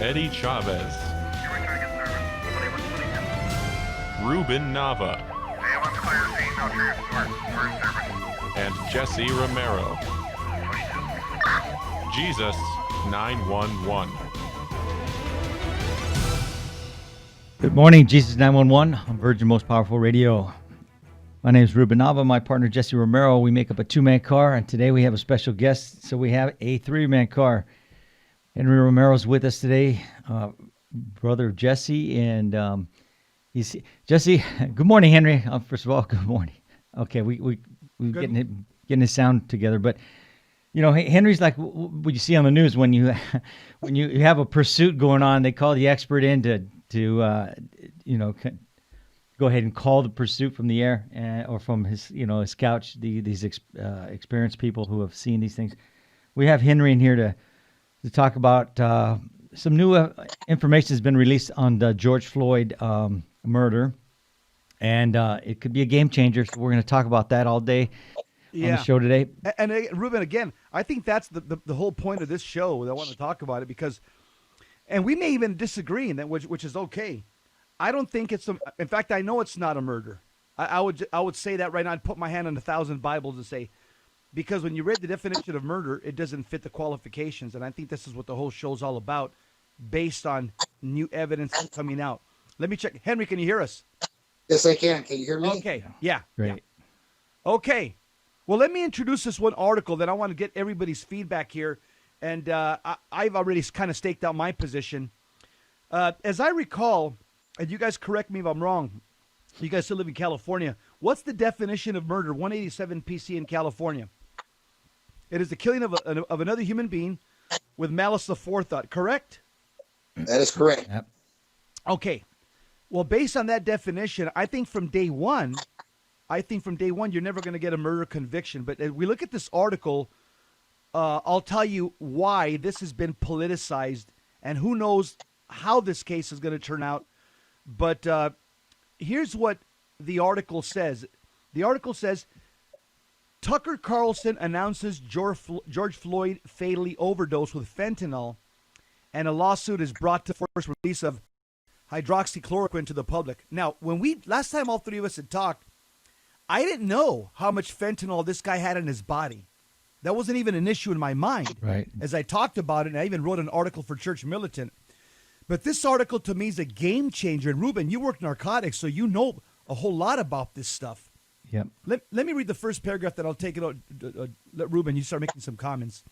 Eddie Chavez, Ruben Nava, and Jesse Romero. Jesus 911. Good morning, Jesus 911 on Virgin Most Powerful Radio. My name is Ruben Nava, my partner Jesse Romero. We make up a two-man car, and today we have a special guest, so we have a three-man car. Henry Romero's with us today, brother of Jesse, and he's Jesse. Good morning, Henry. First of all, good morning. Okay, we're getting his sound together, but you know, Henry's like what you see on the news when you have a pursuit going on. They call the expert in to go ahead and call the pursuit from the air or from his couch. These experienced people who have seen these things. We have Henry in here to talk about some new information has been released on the George Floyd murder, and it could be a game changer. So we're going to talk about that all day on the show today. And Ruben, again, I think that's the whole point of this show. I want to talk about it because, and we may even disagree in that, which is okay. I don't think it's in fact, I know it's not a murder. I would say that right now. I'd put my hand on 1,000 Bibles and say, because when you read the definition of murder, it doesn't fit the qualifications. And I think this is what the whole show's all about, based on new evidence coming out. Let me check. Henry, can you hear us? Yes, I can. Can you hear me? Okay. Yeah. Great. Yeah. Okay. Well, let me introduce this one article. Then I want to get everybody's feedback here. And I've already kind of staked out my position. As I recall, and you guys correct me if I'm wrong, you guys still live in California. What's the definition of murder? 187 PC in California. It is the killing of another human being with malice aforethought, correct? That is correct. Yep. Okay. Well, based on that definition, I think from day one, you're never going to get a murder conviction. But as we look at this article, I'll tell you why this has been politicized, and who knows how this case is going to turn out. But here's what the article says. The article says, Tucker Carlson announces George Floyd fatally overdosed with fentanyl, and a lawsuit is brought to force release of hydroxychloroquine to the public. Now, last time all three of us had talked, I didn't know how much fentanyl this guy had in his body. That wasn't even an issue in my mind. Right. As I talked about it, and I even wrote an article for Church Militant. But this article to me is a game changer. And Ruben, you work narcotics, so you know a whole lot about this stuff. Yep. Let me read the first paragraph, then I'll take it out. Let Ruben, you start making some comments.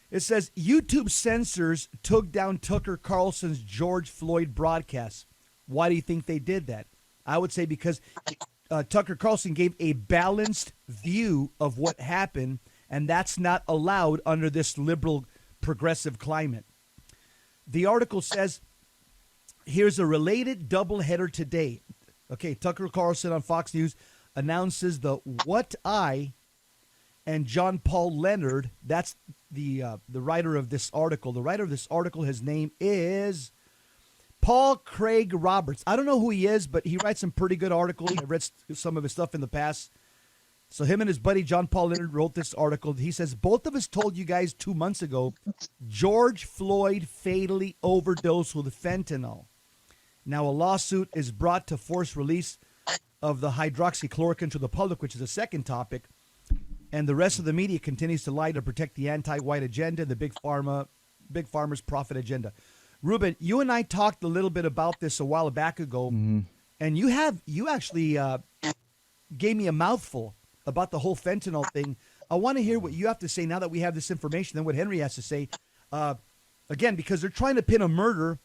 It says, YouTube censors took down Tucker Carlson's George Floyd broadcast. Why do you think they did that? I would say because Tucker Carlson gave a balanced view of what happened, and that's not allowed under this liberal progressive climate. The article says, here's a related doubleheader today. Okay, Tucker Carlson on Fox News announces the What I and John Paul Leonard, that's the writer of this article. The writer of this article, his name is Paul Craig Roberts. I don't know who he is, but he writes some pretty good articles. I've read some of his stuff in the past. So him and his buddy John Paul Leonard wrote this article. He says, both of us told you guys 2 months ago, George Floyd fatally overdosed with fentanyl. Now a lawsuit is brought to force release of the hydroxychloroquine to the public, which is a second topic. And the rest of the media continues to lie to protect the anti-white agenda, the big farmers' profit agenda. Ruben, you and I talked a little bit about this a while back ago, and you actually gave me a mouthful about the whole fentanyl thing. I want to hear what you have to say now that we have this information and what Henry has to say. Again, because they're trying to pin a murder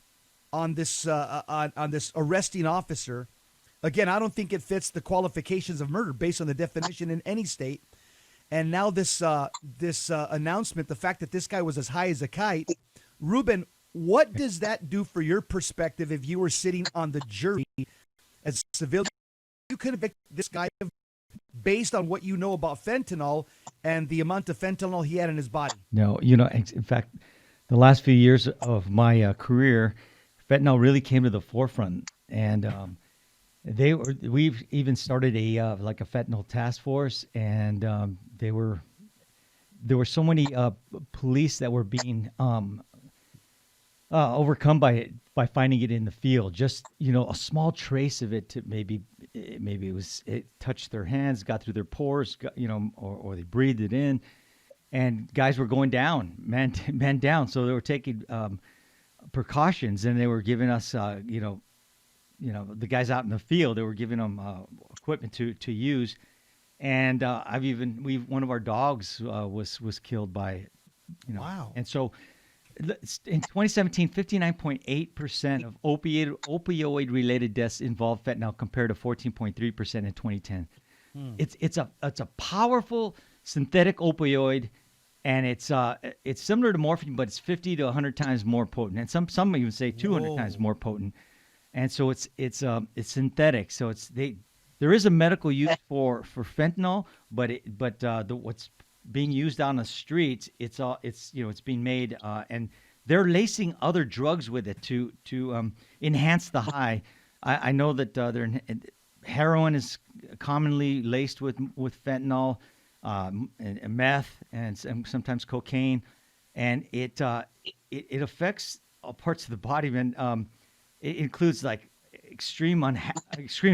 on this on this arresting officer. Again, I don't think it fits the qualifications of murder based on the definition in any state. And now this announcement, the fact that this guy was as high as a kite. Ruben, what does that do for your perspective if you were sitting on the jury as a civilian? You convict this guy based on what you know about fentanyl and the amount of fentanyl he had in his body. No, in fact, the last few years of my career, fentanyl really came to the forefront, and we've even started a fentanyl task force, and there were so many police that were being overcome by finding it in the field. Just a small trace of it to maybe it touched their hands, got through their pores, or they breathed it in, and guys were going down, man down. So they were taking precautions, and they were giving us the guys out in the field. They were giving them equipment to use, and one of our dogs was killed by it. Wow. And so in 2017, 59.8% of opioid-related deaths involved fentanyl, compared to 14.3% in 2010. It's a powerful synthetic opioid, and it's similar to morphine, but it's 50 to 100 times more potent, and some even say 200 times more potent. And so it's synthetic. So there is a medical use for fentanyl, but what's being used on the streets, it's being made, and they're lacing other drugs with it to enhance the high. I know that heroin is commonly laced with fentanyl, and meth, and sometimes cocaine, and it affects all parts of the body. And it includes like extreme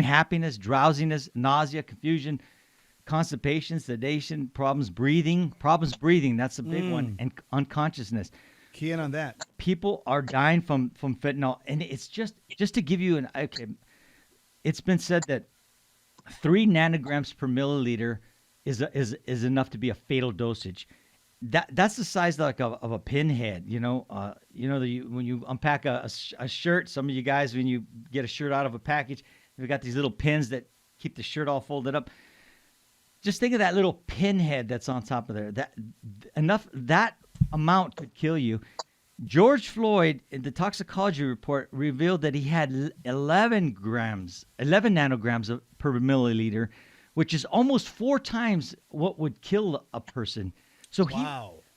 happiness, drowsiness, nausea, confusion, constipation, sedation, problems breathing. That's a big one, and unconsciousness. Key in on that. People are dying from fentanyl, and it's just to give you it's been said that 3 nanograms per milliliter is enough to be a fatal dosage. That's the size of a pinhead. When you unpack a shirt, some of you guys, when you get a shirt out of a package, they've got these little pins that keep the shirt all folded up. Just think of that little pinhead that's on top of there. That amount could kill you. George Floyd, in the toxicology report, revealed that he had 11 nanograms per milliliter, which is almost 4 times what would kill a person. So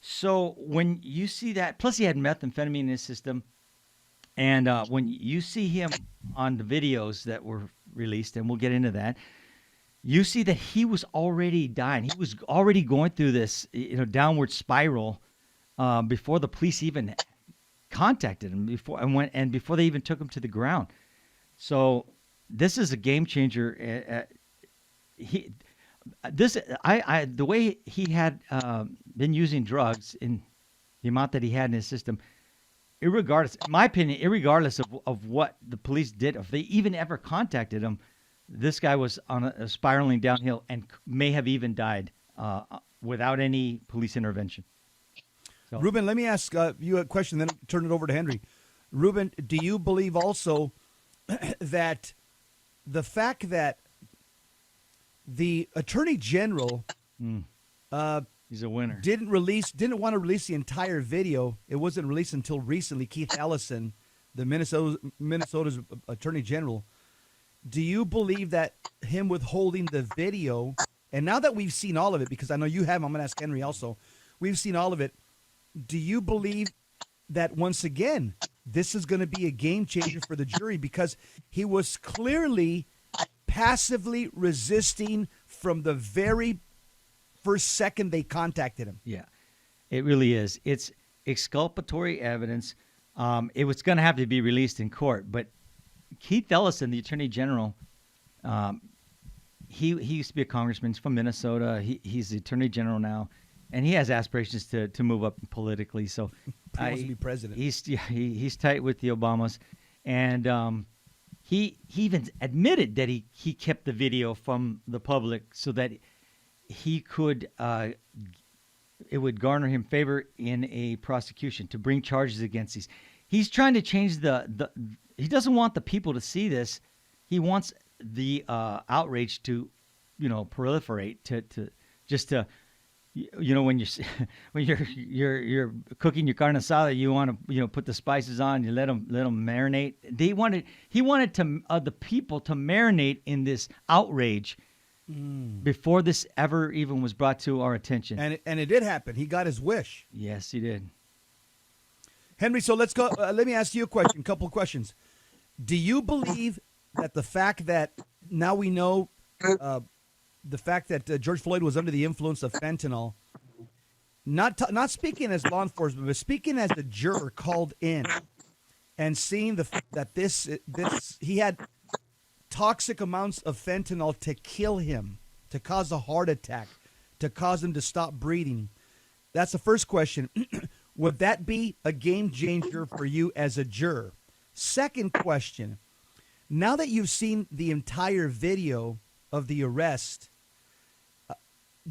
So when you see that, plus he had methamphetamine in his system, and when you see him on the videos that were released, and we'll get into that, you see that he was already dying. He was already going through this, downward spiral before the police even contacted him, before they even took him to the ground. So this is a game changer. The way he had been using drugs in the amount that he had in his system, in my opinion, irregardless of what the police did, if they even ever contacted him, this guy was on a spiraling downhill and may have even died without any police intervention. So, Ruben, let me ask you a question, then turn it over to Henry. Ruben, do you believe also that the fact that the Attorney General he's a winner. didn't want to release the entire video? It wasn't released until recently. Keith Ellison, the Minnesota's Attorney General. Do you believe that him withholding the video, and now that we've seen all of it, because I know you have, I'm going to ask Henry also, we've seen all of it, do you believe that once again, this is going to be a game changer for the jury, because he was clearly passively resisting from the very first second they contacted him? Yeah, it really is. It's exculpatory evidence. It was going to have to be released in court, but Keith Ellison, the Attorney General, he used to be a congressman. He's from Minnesota. He's the Attorney General now, and he has aspirations to move up politically. So he wants to be president. He's tight with the Obamas, and he even admitted that he kept the video from the public so that he could it would garner him favor in a prosecution to bring charges against these. He's trying to change he doesn't want the people to see this. He wants the outrage to, proliferate to when you're cooking your carne asada, you want to put the spices on, you let them marinate. He wanted the people to marinate in this outrage before this ever even was brought to our attention. And it did happen. He got his wish. Yes, he did. Henry, so let's go. Let me ask you a couple of questions. Do you believe that the fact that now we know the fact that George Floyd was under the influence of fentanyl, not speaking as law enforcement, but speaking as a juror called in, and seeing that this he had toxic amounts of fentanyl to kill him, to cause a heart attack, to cause him to stop breathing. That's the first question. Would that be a game changer for you as a juror? Second question, now that you've seen the entire video of the arrest,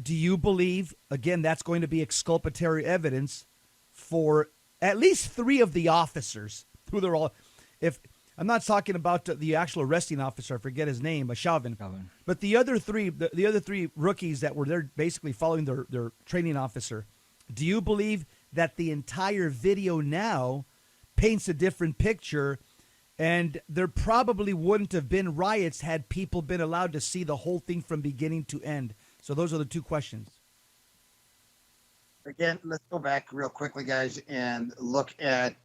do you believe, again, that's going to be exculpatory evidence for at least 3 of the officers, who they're all, if I'm not talking about the actual arresting officer, I forget his name, Chauvin. But the other 3, the other 3 rookies that were there basically following their training officer, do you believe that the entire video now paints a different picture, and there probably wouldn't have been riots had people been allowed to see the whole thing from beginning to end? So those are the 2 questions. Again, let's go back real quickly, guys, and look at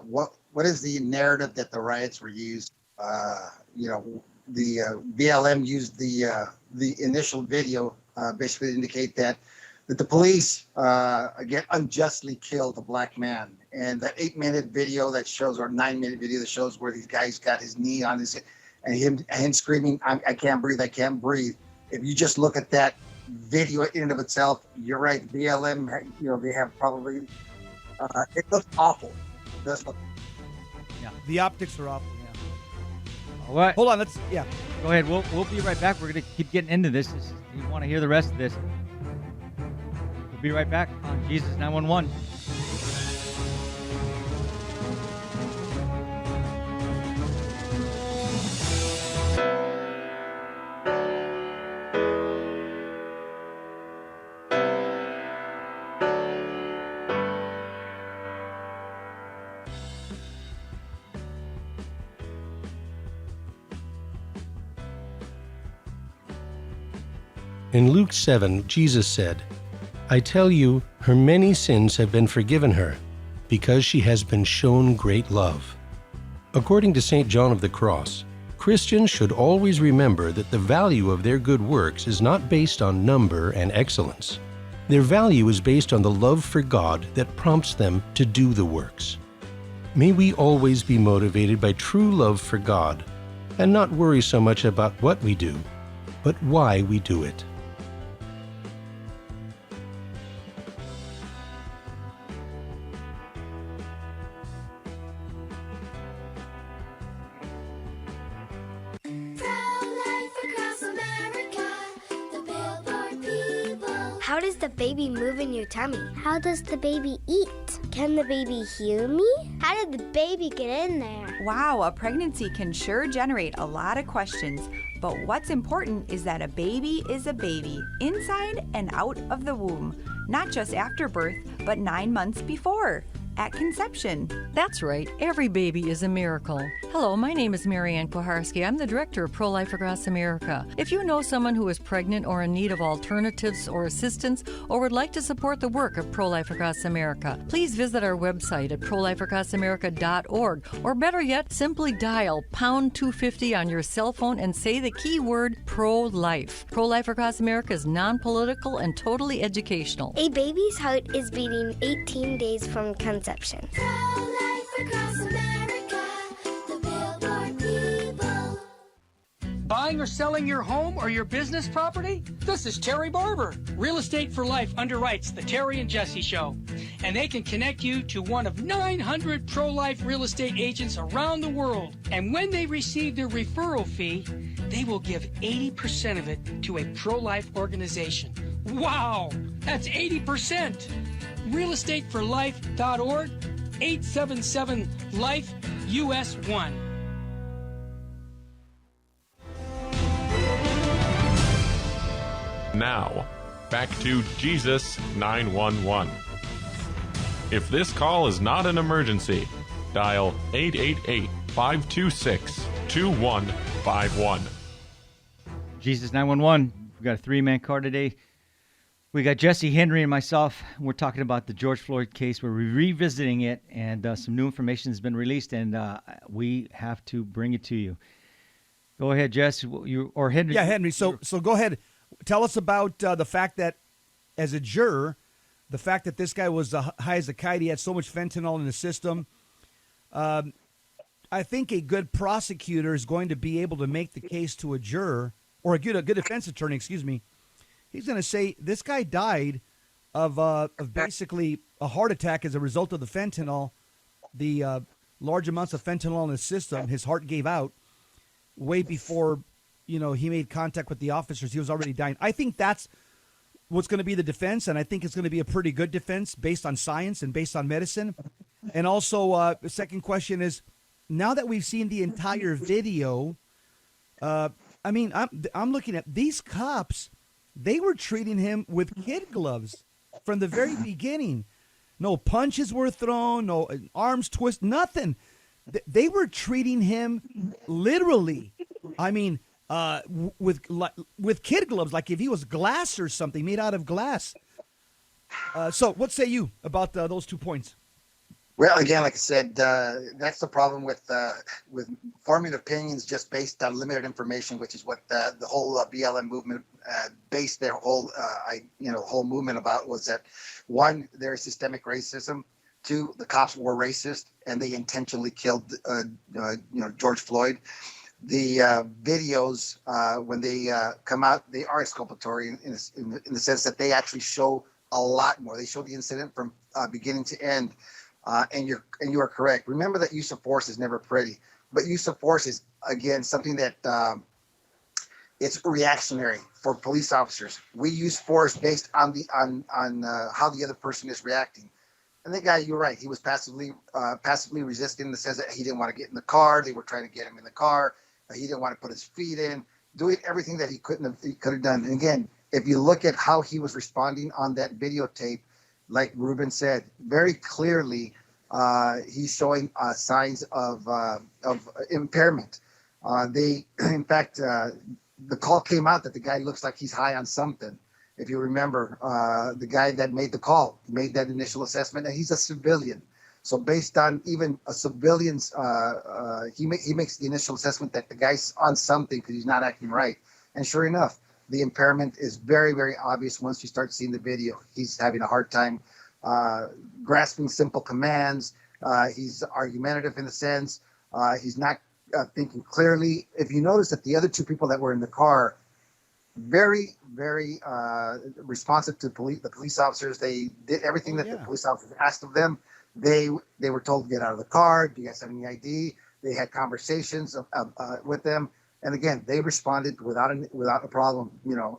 what is the narrative that the riots were used. The BLM used the initial video basically to indicate that the police again unjustly killed a black man, and that 8-minute video that shows, or 9-minute video that shows where these guys got his knee on his, and him screaming, I can't breathe, I can't breathe. If you just look at that video in and of itself, you're right. BLM, they have probably, it looks awful. It does look. Yeah, the optics are awful. Yeah. All right. Hold on. Go ahead. We'll be right back. We're going to keep getting into this. You want to hear the rest of this. We'll be right back on Jesus 911. In Luke 7, Jesus said, I tell you, her many sins have been forgiven her, because she has been shown great love. According to St. John of the Cross, Christians should always remember that the value of their good works is not based on number and excellence. Their value is based on the love for God that prompts them to do the works. May we always be motivated by true love for God, and not worry so much about what we do, but why we do it. How does the baby move in your tummy? How does the baby eat? Can the baby hear me? How did the baby get in there? Wow, a pregnancy can sure generate a lot of questions. But what's important is that a baby is a baby, inside and out of the womb. Not just after birth, but 9 months before, at conception. That's right. Every baby is a miracle. Hello, my name is Marianne Koharski. I'm the director of Pro-Life Across America. If you know someone who is pregnant or in need of alternatives or assistance, or would like to support the work of Pro-Life Across America, please visit our website at prolifeacrossamerica.org, or better yet, simply dial pound 250 on your cell phone and say the keyword pro-life. Pro-Life Across America is non-political and totally educational. A baby's heart is beating 18 days from conception. Pro-life across America, the Billboard people. Buying or selling your home or your business property? This is Terry Barber. Real Estate for Life underwrites the Terry and Jesse Show, and they can connect you to one of 900 pro-life real estate agents around the world. And when they receive their referral fee, they will give 80% of it to a pro-life organization. Wow, that's 80%. realestateforlife.org, 877-LIFE, US 1. Now, back to Jesus 911. If this call is not an emergency, dial 888-526-2151. Jesus 911. We got a 3-man car today. We got Jesse, Henry, and myself. We're talking about the George Floyd case. We're revisiting it, and some new information has been released, and we have to bring it to you. Go ahead, Jess, or Henry. Yeah, Henry. So go ahead. Tell us about the fact that, as a juror, the fact that this guy was high as a kite. He had so much fentanyl in the system. I think a good prosecutor is going to be able to make the case to a juror, or a good defense attorney, excuse me. He's going to say this guy died of basically a heart attack as a result of the fentanyl, the large amounts of fentanyl in his system. His heart gave out way before, he made contact with the officers. He was already dying. I think that's what's going to be the defense, and I think it's going to be a pretty good defense based on science and based on medicine. And also, the second question is, now that we've seen the entire video, I'm looking at these cops. They were treating him with kid gloves from the very beginning. No punches were thrown, no arms twist, nothing. They were treating him literally. With kid gloves, like if he was glass or something made out of glass. So, what say you about those 2 points? Well, again, like I said, that's the problem with forming opinions just based on limited information, which is what the whole BLM movement based their whole whole movement about. Was that, one, there is systemic racism. Two, the cops were racist and they intentionally killed George Floyd. The videos when they come out, they are exculpatory in the sense that they actually show a lot more. They show the incident from beginning to end. And you are correct. Remember that use of force is never pretty, but use of force is, again, something that it's reactionary for police officers. We use force based on how the other person is reacting. And the guy, you're right, he was passively resisting in the sense that he didn't want to get in the car. They were trying to get him in the car. He didn't want to put his feet in, doing everything that he could have done. And again, if you look at how he was responding on that videotape, like Ruben said, very clearly, he's showing signs of impairment. In fact, the call came out that the guy looks like he's high on something. If you remember, the guy that made the call made that initial assessment, and he's a civilian. So based on even a civilian's, he makes the initial assessment that the guy's on something because he's not acting right. And sure enough, the impairment is very, very obvious once you start seeing the video. He's having a hard time grasping simple commands. He's argumentative in a sense. He's not thinking clearly. If you notice that the other two people that were in the car, very, very responsive to the police officers. They did everything that the police officers asked of them. They were told to get out of the car. Do you guys have any ID? They had conversations with them. And again, they responded without a problem,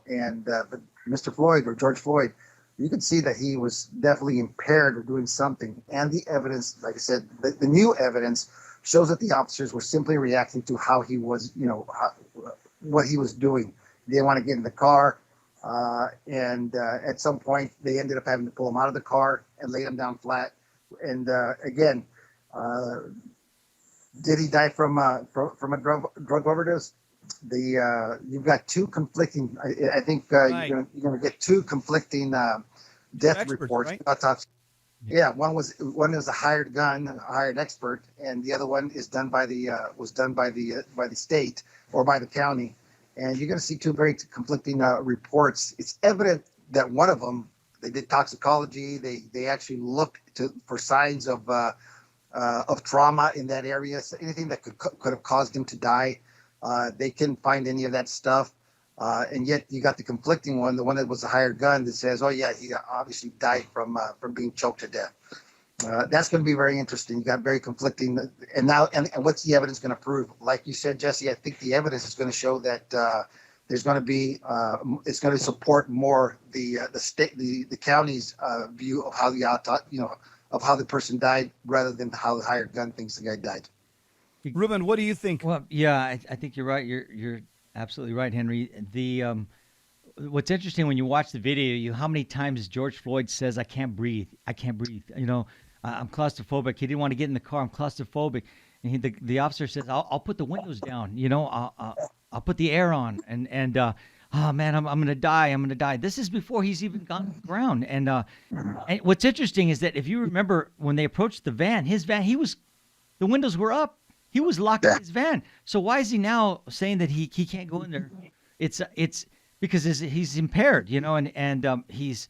And but Mr. Floyd, or George Floyd, you could see that he was definitely impaired or doing something. And the evidence, like I said, the new evidence shows that the officers were simply reacting to how he was, what he was doing. They didn't want to get in the car, and at some point they ended up having to pull him out of the car and lay him down flat. And again. Did he die from a drug overdose? You've got two conflicting. I think right. You're going to get two conflicting death experts, reports. Right? Autopsy. Yeah, one is a hired expert, and the other one is done by the state or by the county. And you're going to see two very conflicting reports. It's evident that one of them, they did toxicology. They actually looked for signs of trauma in that area, so anything that could have caused him to die. They couldn't find any of that stuff. And yet you got the conflicting one, the one that was a hired gun, that says, oh yeah, he obviously died from being choked to death. That's going to be very interesting. You got very conflicting. And now, and what's the evidence going to prove? Like you said, Jesse, I think the evidence is going to show that there's going to be, it's going to support more the state, the county's view of how of how the person died, rather than how the hired gun thinks the guy died. Ruben, what do you think? Well, yeah, I think you're right. You're absolutely right, Henry. What's interesting when you watch the video, how many times George Floyd says, "I can't breathe. I can't breathe." I'm claustrophobic. He didn't want to get in the car. I'm claustrophobic. And the officer says, "I'll put the windows down. I'll put the air on." And oh man, I'm gonna die. I'm gonna die. This is before he's even gone to the ground. And what's interesting is that if you remember when they approached the van, the windows were up. He was locked in his van. So why is he now saying that he can't go in there? It's because he's impaired, and he's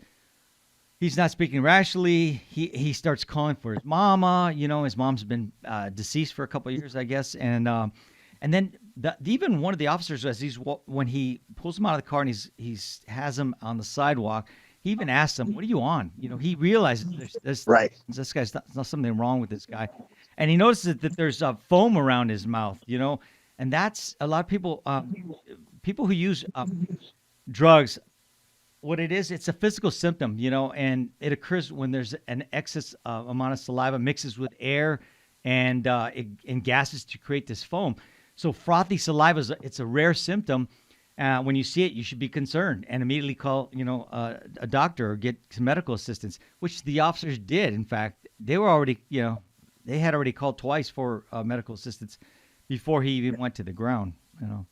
he's not speaking rationally. He starts calling for his mama. His mom's been deceased for a couple of years, I guess. And then even one of the officers, when he pulls him out of the car and he's has him on the sidewalk, he even asks him, "What are you on?" He realizes there's Right. this guy's not something wrong with this guy, and he notices that there's foam around his mouth. And that's a lot of people who use drugs. What it is, it's a physical symptom, and it occurs when there's an excess amount of saliva mixes with air and gases to create this foam. So frothy saliva it's a rare symptom. When you see it, you should be concerned and immediately call, a doctor or get some medical assistance, which the officers did. In fact, they were already, they had already called twice for medical assistance before he even went to the ground.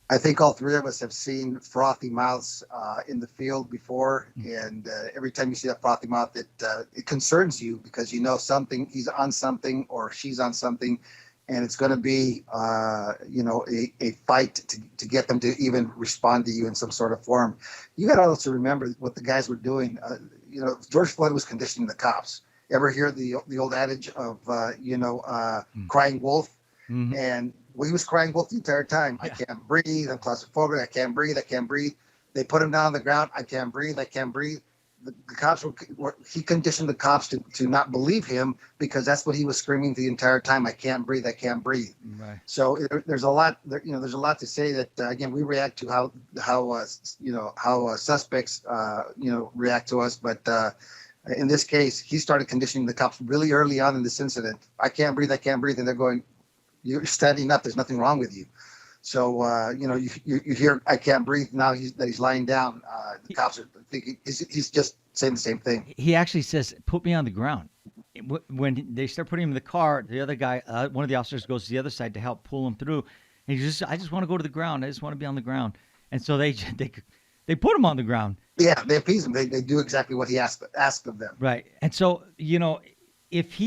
I think all three of us have seen frothy mouths in the field before, and every time you see that frothy mouth, it concerns you because he's on something or she's on something, and it's going to be a fight to get them to even respond to you in some sort of form. You got to also remember what the guys were doing. George Floyd was conditioning the cops. Ever hear the old adage of crying wolf? Mm-hmm. And he was crying wolf the entire time. Yeah. I can't breathe. I'm claustrophobic. I can't breathe. They put him down on the ground. I can't breathe. The cops he conditioned the cops to not believe him because that's what he was screaming the entire time. I can't breathe. I can't breathe. Right. So there's a lot there's a lot to say that again, we react to how suspects react to us. But in this case, he started conditioning the cops really early on in this incident. I can't breathe. And they're going, "You're standing up. There's nothing wrong with you." So you hear "I can't breathe" now. He's lying down. The cops are thinking he's just saying the same thing. He actually says, "Put me on the ground." When they start putting him in the car, the other guy, one of the officers, goes to the other side to help pull him through. And I just want to go to the ground. I just want to be on the ground. And so they put him on the ground. Yeah, they appease him. They do exactly what he asked of them. Right. And so if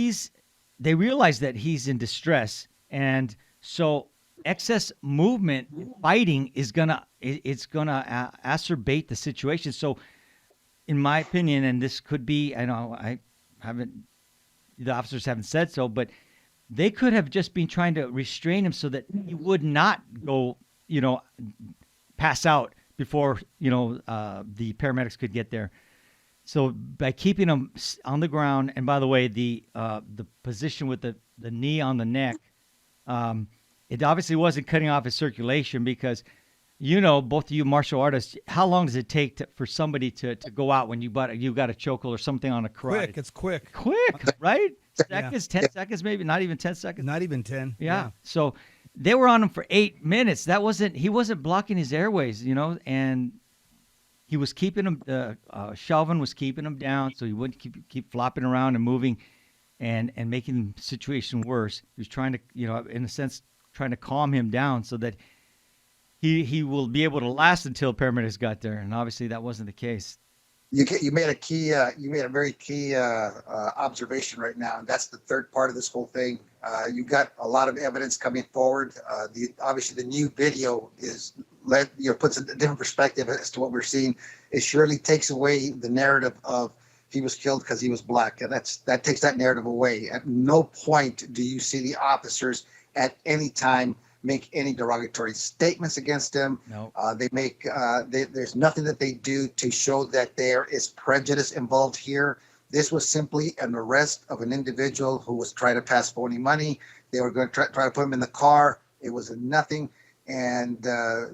they realize that he's in distress, and so excess movement, fighting is gonna acerbate the situation. So, in my opinion, and this could be, the officers haven't said so, but they could have just been trying to restrain him so that he would not go, pass out before the paramedics could get there. So by keeping him on the ground, and by the way, the position with the knee on the neck. It obviously wasn't cutting off his circulation because, both of you martial artists, how long does it take for somebody to go out when you got a chokehold or something on a karate? It's quick. Quick, right? Seconds, Yeah. 10 seconds, maybe not even 10 seconds. Not even 10. Yeah. So they were on him for 8 minutes. He wasn't blocking his airways, and he was keeping him. Chauvin was keeping him down so he wouldn't keep flopping around and moving, and making the situation worse. He was trying to, in a sense, trying to calm him down so that he will be able to last until paramedics got there, and obviously that wasn't the case. You made a very key observation right now, and that's the third part of this whole thing. You got a lot of evidence coming forward. Obviously the new video puts a different perspective as to what we're seeing. It surely takes away the narrative of he was killed because he was black, and that takes that narrative away. At no point do you see the officers at any time make any derogatory statements against him. No. There's nothing that they do to show that there is prejudice involved here. This was simply an arrest of an individual who was trying to pass phony money. They were going to try to put him in the car. It was a nothing. And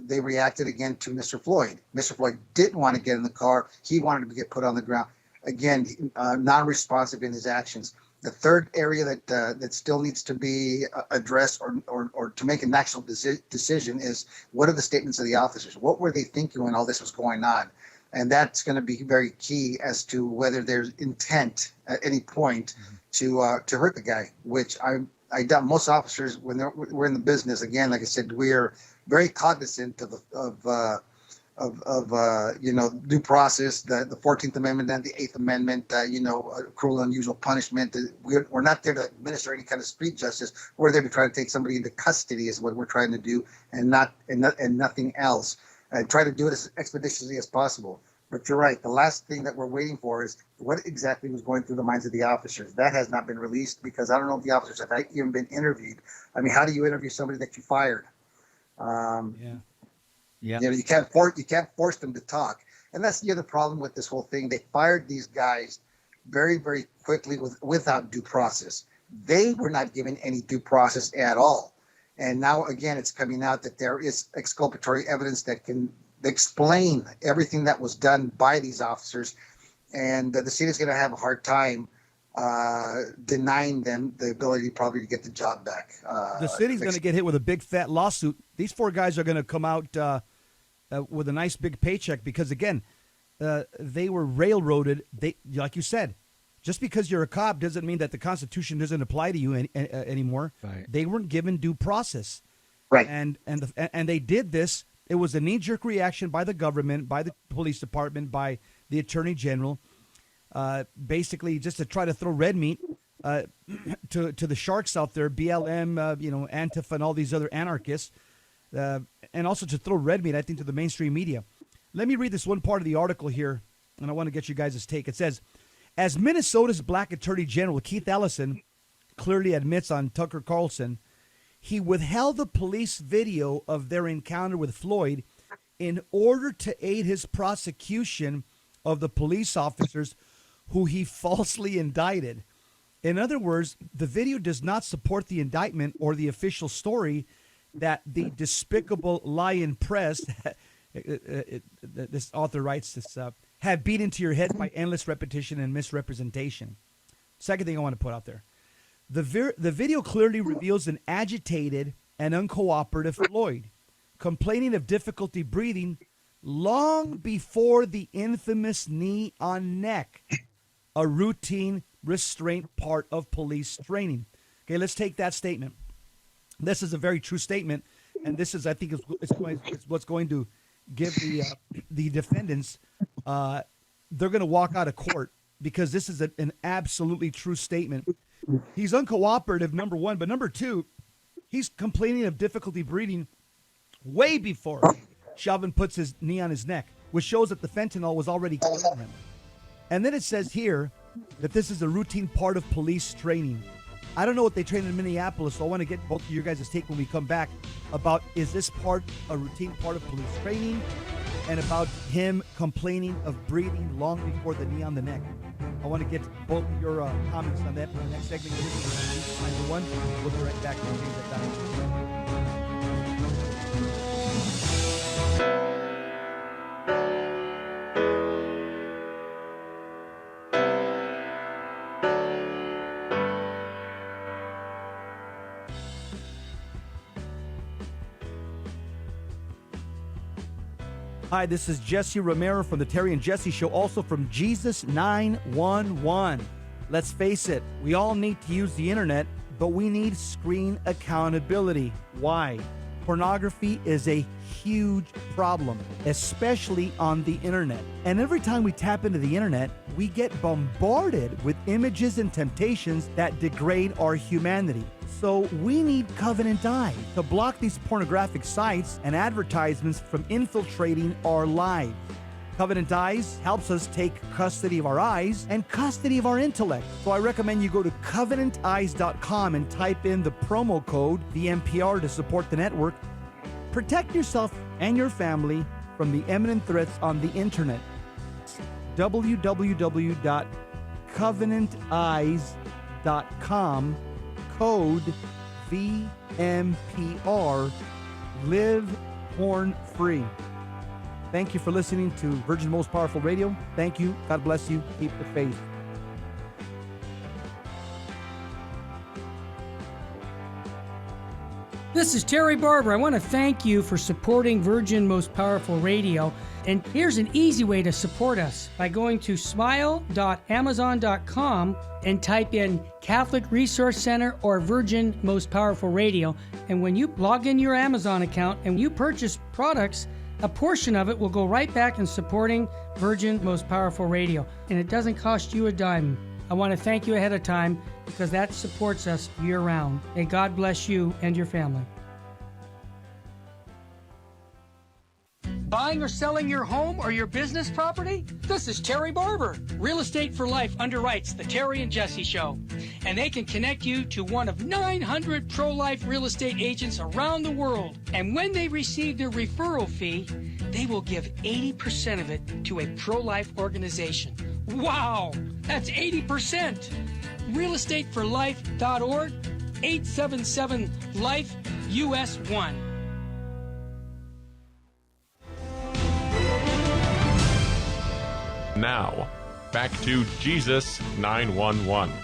they reacted again to Mr. Floyd. Mr. Floyd didn't want to get in the car. He wanted to get put on the ground. Again, non-responsive in his actions. The third area that still needs to be addressed or to make an actual decision is, what are the statements of the officers? What were they thinking when all this was going on? And that's going to be very key as to whether there's intent at any point to hurt the guy, which I doubt most officers, when we're in the business, again, like I said, we are very cognizant of due process, the 14th Amendment and the 8th Amendment, cruel and unusual punishment. We're not there to administer any kind of street justice. We're there to try to take somebody into custody is what we're trying to do, and nothing else. And try to do it as expeditiously as possible. But you're right. The last thing that we're waiting for is what exactly was going through the minds of the officers. That has not been released because I don't know if the officers have even been interviewed. I mean, how do you interview somebody that you fired? Yeah. You can't force them to talk. And that's the other problem with this whole thing. They fired these guys very, very quickly without due process. They were not given any due process at all. And now, again, it's coming out that there is exculpatory evidence that can explain everything that was done by these officers. And the city is going to have a hard time denying them the ability probably to get the job back. The city's going to get hit with a big fat lawsuit. These four guys are going to come out with a nice big paycheck because, again, they were railroaded. They, like you said, just because you're a cop doesn't mean that the Constitution doesn't apply to you anymore. Right. They weren't given due process. Right. And they did this. It was a knee-jerk reaction by the government, by the police department, by the attorney general, basically just to try to throw red meat to the sharks out there, BLM, Antifa, and all these other anarchists, and also to throw red meat, I think, to the mainstream media. Let me read this one part of the article here, and I want to get you guys' take. It says, as Minnesota's black attorney general, Keith Ellison, clearly admits on Tucker Carlson, he withheld the police video of their encounter with Floyd in order to aid his prosecution of the police officers who he falsely indicted. In other words, the video does not support the indictment or the official story that the despicable lion press, this author writes this, had beat into your head by endless repetition and misrepresentation. Second thing I want to put out there. The video clearly reveals an agitated and uncooperative Floyd, complaining of difficulty breathing long before the infamous knee on neck, a routine restraint part of police training. Okay, let's take that statement. This is a very true statement, and this is, I think, it's what's going to give the defendants, they're going to walk out of court because this is an absolutely true statement. He's uncooperative, number one, but number two, he's complaining of difficulty breathing way before Chauvin puts his knee on his neck, which shows that the fentanyl was already killing him. And then it says here that this is a routine part of police training. I don't know what they train in Minneapolis, so I want to get both of your guys' take when we come back about, is this part a routine part of police training, and about him complaining of breathing long before the knee on the neck. I want to get both of your comments on that in the next segment. This is number one. We'll be right back to change that down. Hi, this is Jesse Romero from the Terry and Jesse Show, also from Jesus 911. Let's face it, we all need to use the internet, but we need screen accountability. Why? Pornography is a huge problem, especially on the internet. And every time we tap into the internet, we get bombarded with images and temptations that degrade our humanity. So we need Covenant Eyes to block these pornographic sites and advertisements from infiltrating our lives. Covenant Eyes helps us take custody of our eyes and custody of our intellect. So I recommend you go to covenanteyes.com and type in the promo code VMPR to support the network. Protect yourself and your family from the imminent threats on the internet. www.covenanteyes.com, code VMPR, live porn free. Thank you for listening to Virgin Most Powerful Radio. Thank you. God bless you. Keep the faith. This is Terry Barber. I want to thank you for supporting Virgin Most Powerful Radio. And here's an easy way to support us by going to smile.amazon.com and type in Catholic Resource Center or Virgin Most Powerful Radio. And when you log in your Amazon account and you purchase products, a portion of it will go right back in supporting Virgin Most Powerful Radio. And it doesn't cost you a dime. I want to thank you ahead of time because that supports us year-round. May God bless you and your family. Buying or selling your home or your business property? This is Terry Barber. Real Estate for Life underwrites the Terry and Jesse Show. And they can connect you to one of 900 pro-life real estate agents around the world. And when they receive their referral fee, they will give 80% of it to a pro-life organization. Wow, that's 80%. realestateforlife.org, 877-LIFE-US1. Now, back to Jesus 911.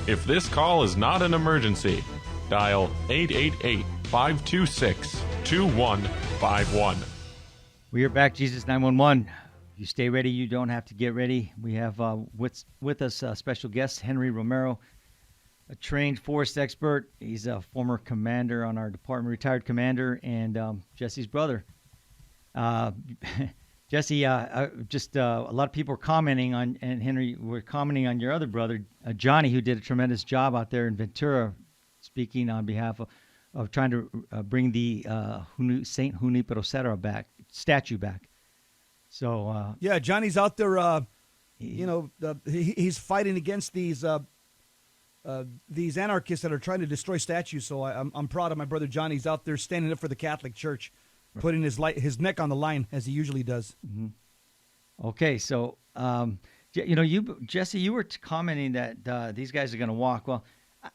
If this call is not an emergency, dial 888-526-2151. We are back, Jesus 911. If you stay ready, you don't have to get ready. We have with us a special guest, Henry Romero, a trained forest expert. He's a former commander on our department, retired commander, and Jesse's brother. Jesse, just a lot of people are commenting on, and Henry, we're commenting on your other brother, Johnny, who did a tremendous job out there in Ventura, speaking on behalf of trying to bring the Saint Junipero statue back. So yeah, Johnny's out there. He's fighting against these anarchists that are trying to destroy statues. So I'm proud of my brother Johnny. He's out there standing up for the Catholic Church, putting his neck on the line as he usually does. Mm-hmm. Okay, so Jesse, you were commenting that these guys are going to walk. Well,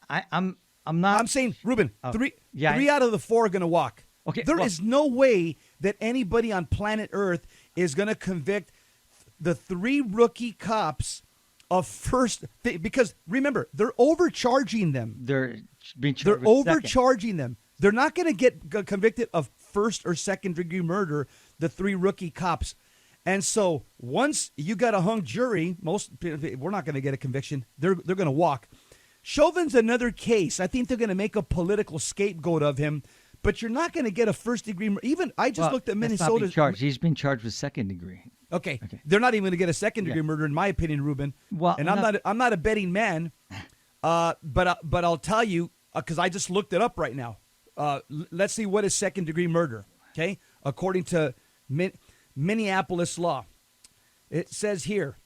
I'm not. I'm saying, Ruben, three out of the 4 are going to walk. Okay, there is no way that anybody on planet Earth is going to convict the 3 rookie cops of first, because remember, they're overcharging them. They're being charged. They're overcharging them. They're not going to get convicted of first or second degree murder, the 3 rookie cops. And so once you got a hung jury, we're not going to get a conviction. They're going to walk. Chauvin's another case. I think they're going to make a political scapegoat of him, but you're not going to get a first degree. Even I just looked at Minnesota. He's been charged with second degree. Okay. They're not even going to get a second degree murder, in my opinion, Ruben. Well, and I'm not a betting man, but I'll tell you, because I just looked it up right now. Let's see, what is second degree murder? Okay, according to Minneapolis law, it says here,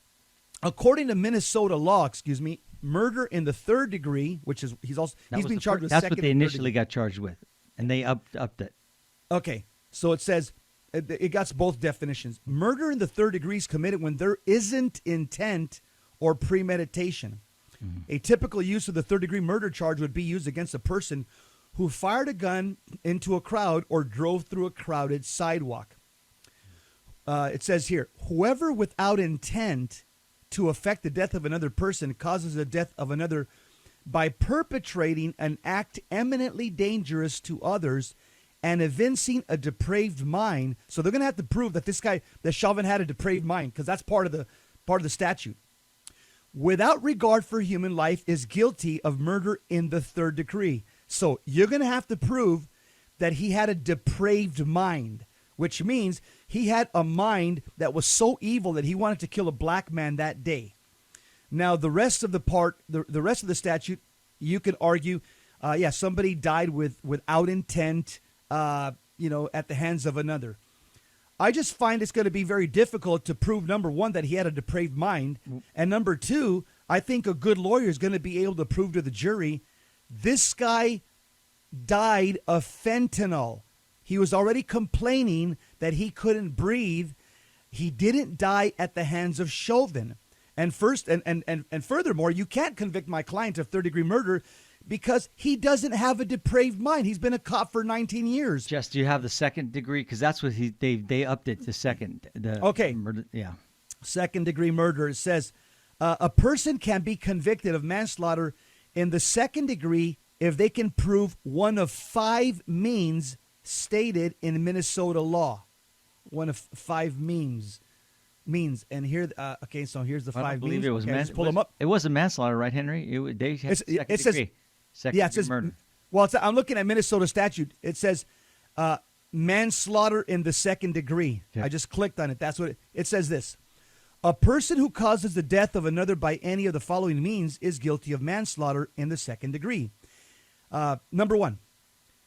according to Minnesota law, murder in the 3rd degree, which is he's been charged with. That's second. What they initially got charged with, and they upped it. Okay, so it says it got both definitions. Murder in the 3rd degree is committed when there isn't intent or premeditation. Mm-hmm. A typical use of the 3rd degree murder charge would be used against a person who fired a gun into a crowd or drove through a crowded sidewalk. It says here, whoever without intent to affect the death of another person causes the death of another by perpetrating an act eminently dangerous to others and evincing a depraved mind. So they're going to have to prove that that Chauvin had a depraved mind, because that's part of the statute. Without regard for human life is guilty of murder in the 3rd degree. So you're going to have to prove that he had a depraved mind, which means he had a mind that was so evil that he wanted to kill a black man that day. Now, the rest of the rest of the statute, you can argue, somebody died without intent, at the hands of another. I just find it's going to be very difficult to prove, number one, that he had a depraved mind, and number two, I think a good lawyer is going to be able to prove to the jury this guy died of fentanyl. He was already complaining that he couldn't breathe. He didn't die at the hands of Chauvin. And furthermore, you can't convict my client of 3rd degree murder because he doesn't have a depraved mind. He's been a cop for 19 years. Jess, do you have the 2nd degree? Because that's what they upped it to second. Murder, yeah. 2nd degree murder. It says a person can be convicted of manslaughter in the 2nd degree if they can prove one of 5 means stated in Minnesota law. One of 5 means. And here, so here's the 5 means. It was pull them up. It wasn't manslaughter, right, Henry? They had it says degree. It says murder. Well, I'm looking at Minnesota statute. It says manslaughter in the 2nd degree. Okay. I just clicked on it. That's what it says. This: a person who causes the death of another by any of the following means is guilty of manslaughter in the 2nd degree. Number 1,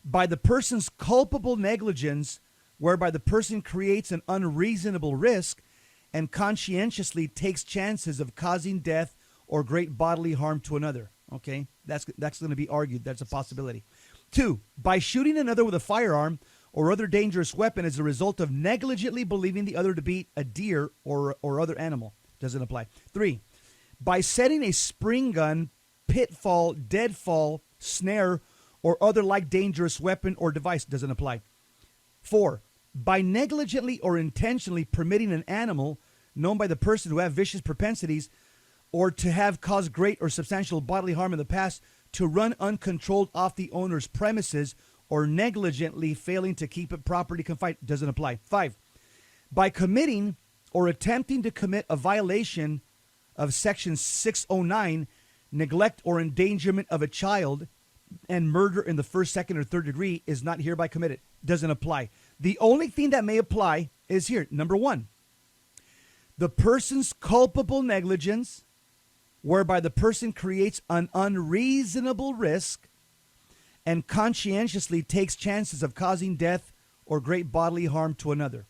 by the person's culpable negligence whereby the person creates an unreasonable risk and conscientiously takes chances of causing death or great bodily harm to another. Okay, that's going to be argued. That's a possibility. 2, by shooting another with a firearm or other dangerous weapon as a result of negligently believing the other to be a deer or other animal. Doesn't apply. 3, by setting a spring gun, pitfall, deadfall, snare, or other like dangerous weapon or device. Doesn't apply. 4, by negligently or intentionally permitting an animal known by the person to have vicious propensities or to have caused great or substantial bodily harm in the past to run uncontrolled off the owner's premises or negligently failing to keep it properly confined. Doesn't apply. 5, by committing or attempting to commit a violation of Section 609, neglect or endangerment of a child, and murder in the first, second, or third degree is not hereby committed. Doesn't apply. The only thing that may apply is here. Number 1, the person's culpable negligence, whereby the person creates an unreasonable risk and conscientiously takes chances of causing death or great bodily harm to another.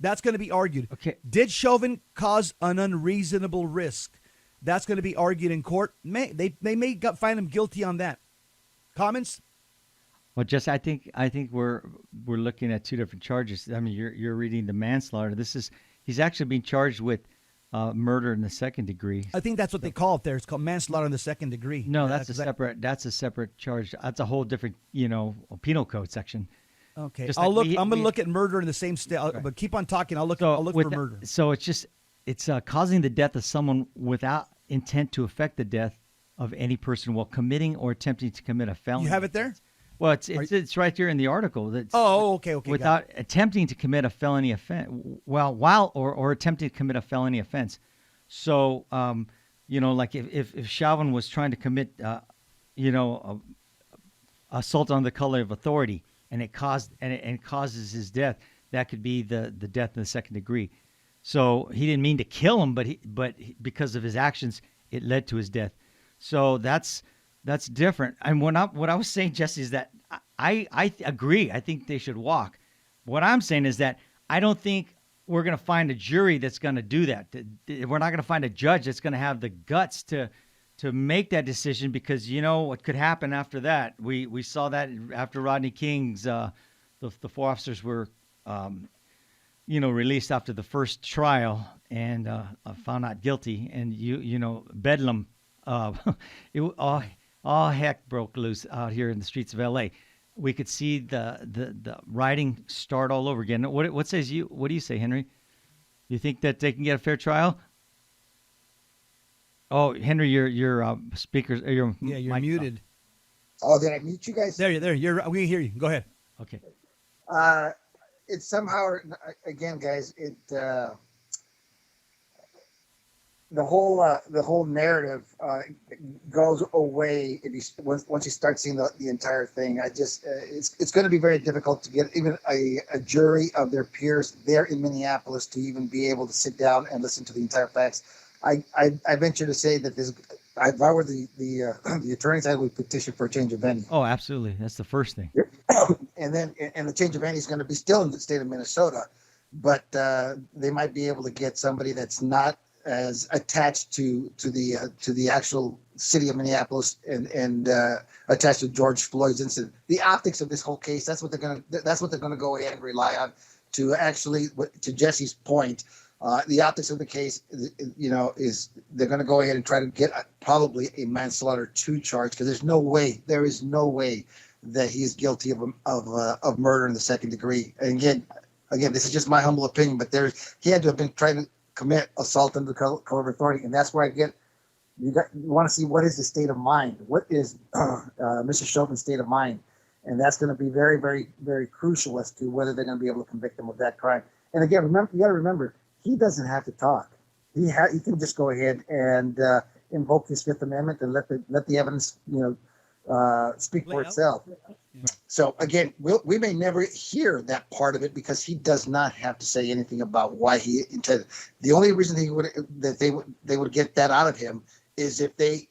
That's going to be argued. Okay. Did Chauvin cause an unreasonable risk? That's going to be argued in court. They may find him guilty on that. Comments? Well, Jesse, I think we're looking at two different charges. I mean, you're reading the manslaughter. He's actually being charged with murder in the second degree. I think that's what they call it there. It's called manslaughter in the second degree. No, that's a separate charge. That's a whole different, penal code section. Okay, Just I'm like going to look at murder in the same state. Right. But keep on talking. I'll look for murder. So it's causing the death of someone without intent to affect the death of any person while committing or attempting to commit a felony. You have it there? Well, it's right here in the article. Okay. Without attempting to commit a felony offense, or attempting to commit a felony offense. So, like if Chauvin was trying to commit, assault on the color of authority, and it causes his death, that could be the death in the second degree. So he didn't mean to kill him, but because of his actions, it led to his death. So that's different. And what I was saying, Jesse, is that I agree. I think they should walk. What I'm saying is that I don't think we're going to find a jury that's going to do that. We're not going to find a judge that's going to have the guts to make that decision, because what could happen after that. We saw that after Rodney King's the 4 officers were released after the first trial and found not guilty, and Bedlam all heck broke loose out here in the streets of LA. We could see the rioting start all over again. What do you say, Henry? You think that they can get a fair trial? Oh, Henry, your speakers. You're muted. Oh, did I mute you guys? There. We can hear you. Go ahead. Okay. It's somehow, again, guys, the whole narrative goes away once you start seeing the entire thing. It's going to be very difficult to get even a jury of their peers there in Minneapolis to even be able to sit down and listen to the entire facts. I venture to say that if I were the attorneys, I would petition for a change of venue. Oh, absolutely. That's the first thing. And the change of venue is going to be still in the state of Minnesota, but they might be able to get somebody that's not as attached to the actual city of Minneapolis and attached to George Floyd's incident. The optics of this whole case, that's what they're going to go ahead and rely on to actually, to Jesse's point. The optics of the case, is they're going to go ahead and try to get probably a manslaughter 2 charge, because there is no way that he is guilty of murder in the second degree. And again, this is just my humble opinion, but he had to have been trying to commit assault under the color of authority, and that's where you want to see what is the state of mind, what is Mr. Chauvin's state of mind, and that's going to be very, very, very crucial as to whether they're going to be able to convict him of that crime. And again, you got to remember, he doesn't have to talk. He can just go ahead and invoke his Fifth Amendment and let the evidence speak for itself. So again, we may never hear that part of it, because he does not have to say anything about why he intended. The only reason they would get that out of him is if they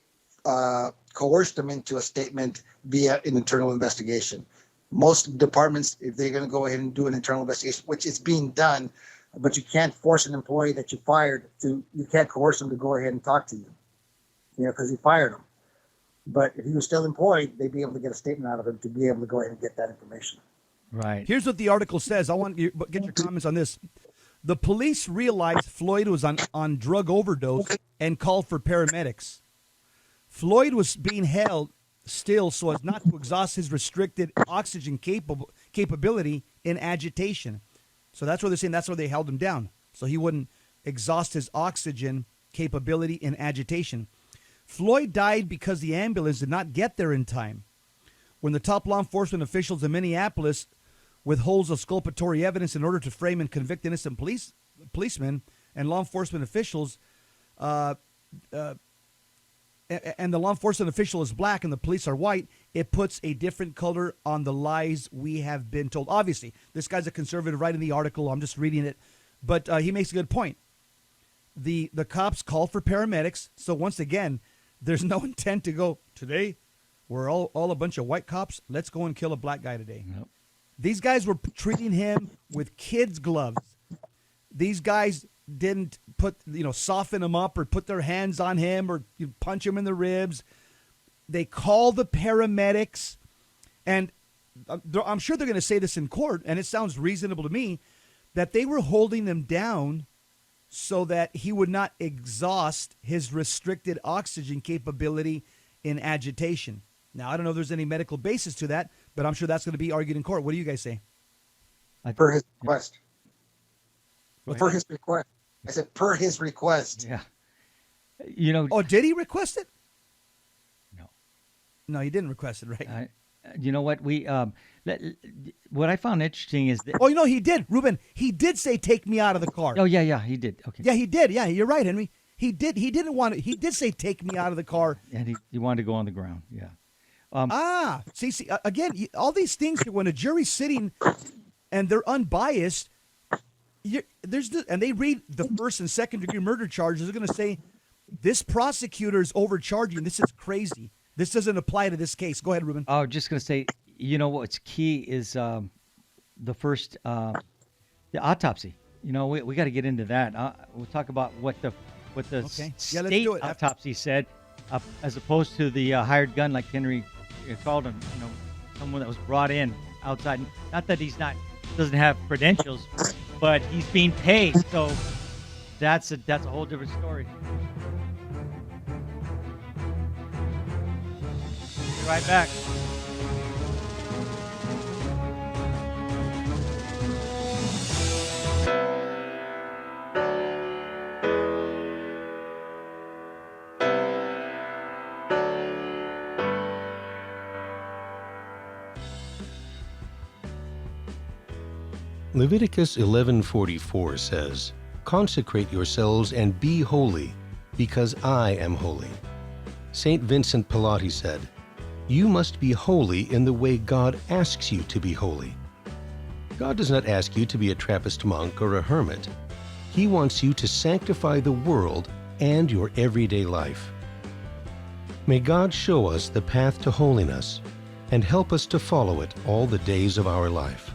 coerced him into a statement via an internal investigation. most departments, if they're going to go ahead and do an internal investigation, which is being done, but you can't force an employee that you fired you can't coerce them to go ahead and talk to you, because you fired them. But if he was still employed, they'd be able to get a statement out of him to be able to go ahead and get that information. Right. Here's what the article says. I want you to get your comments on this. The police realized Floyd was on drug overdose and called for paramedics. Floyd was being held still so as not to exhaust his restricted oxygen capability in agitation. So that's what they're saying. That's why they held him down, so he wouldn't exhaust his oxygen capability in agitation. Floyd died because the ambulance did not get there in time. When the top law enforcement officials in Minneapolis withholds exculpatory evidence in order to frame and convict innocent policemen and law enforcement officials, and the law enforcement official is black and the police are white, it puts a different color on the lies we have been told. Obviously, this guy's a conservative writing the article. I'm just reading it. But he makes a good point. The cops called for paramedics. So once again, there's no intent to go, today, we're all a bunch of white cops. Let's go and kill a black guy today. Nope. These guys were treating him with kids' gloves. These guys didn't soften him up or put their hands on him or punch him in the ribs. They call the paramedics, and I'm sure they're going to say this in court, and it sounds reasonable to me, that they were holding him down so that he would not exhaust his restricted oxygen capability in agitation. Now, I don't know if there's any medical basis to that, but I'm sure that's going to be argued in court. What do you guys say? Per his request. Per his request. I said per his request. Yeah. Oh, did he request it? No. No, he didn't request it, right? You know what? What I found interesting is that. Oh, he did, Ruben. He did say, "Take me out of the car." Oh, yeah, he did. Okay. Yeah, he did. Yeah, you're right, Henry. He did. He didn't want to. He did say, "Take me out of the car," and he wanted to go on the ground. Yeah. See, again, all these things. When a jury's sitting and they're unbiased, and they read the first and second degree murder charges, they're going to say, "This prosecutor is overcharging. This is crazy. This doesn't apply to this case." Go ahead, Ruben. I was just going to say, what's key is the first the autopsy. We got to get into that. We'll talk about what the state autopsy said, as opposed to the hired gun, like Henry called him. Someone that was brought in outside. Not that doesn't have credentials, but he's being paid. So that's a whole different story. Be right back. Leviticus 11:44 says, "Consecrate yourselves and be holy, because I am holy." St. Vincent Pallotti said, "You must be holy in the way God asks you to be holy." God does not ask you to be a Trappist monk or a hermit. He wants you to sanctify the world and your everyday life. May God show us the path to holiness and help us to follow it all the days of our life.